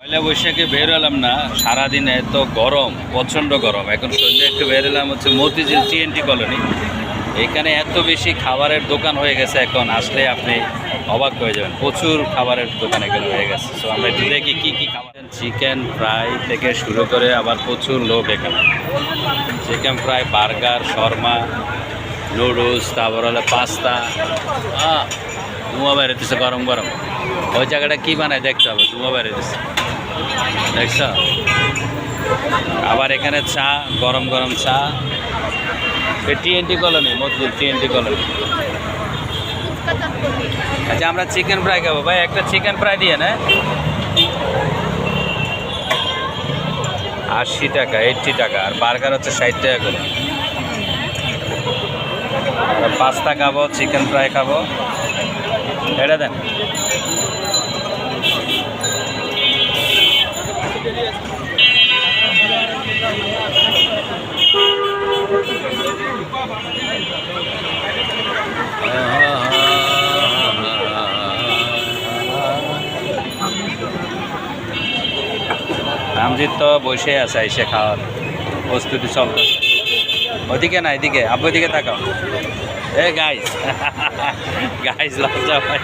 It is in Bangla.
পয়লা বৈশাখে বের হলাম না, সারাদিন এত গরম, প্রচণ্ড গরম। এখন সন্ধ্যা একটু বের হলাম হচ্ছে মতিঝিল টিএনটি কলোনি। এখানে এত বেশি খাবারের দোকান হয়ে গেছে, এখন আসলে আপনি অবাক হয়ে যাবেন। প্রচুর খাবারের দোকান এখানে হয়ে গেছে। সো আমরা একটু দেখি কী কী খাবার। চিকেন ফ্রাই থেকে শুরু করে আবার প্রচুর লোক এখানে। Chicken fry, burger, Sharma, noodles, তারপর হলো পাস্তা। ধোঁয়া বেরোতেছে গরম গরম। ওই জায়গাটা কী বানায় দেখতে হবে, ধোঁয়া বেরোতেছে দেখছ। আবার এখানে চা, গরম গরম চা। TNT colony, Motijheel TNT colony. আচ্ছা, আমরা চিকেন ফ্রাই খাবো ভাই, একটা চিকেন ফ্রাই দিয়ে না। 80 টাকা, 80 টাকা। আর বার্গার হচ্ছে 60 টাকা করে। পাস্তা খাবো, চিকেন ফ্রাই খাবো, এটা দেন। রামজিৎ তো বসে আছে, এসে খাওয়ার প্রস্তুতি চলতেছে। ওদিকে না, এদিকে আব্বু, এদিকে তাকাও। গাইস গাইস লজ্জা ভাই।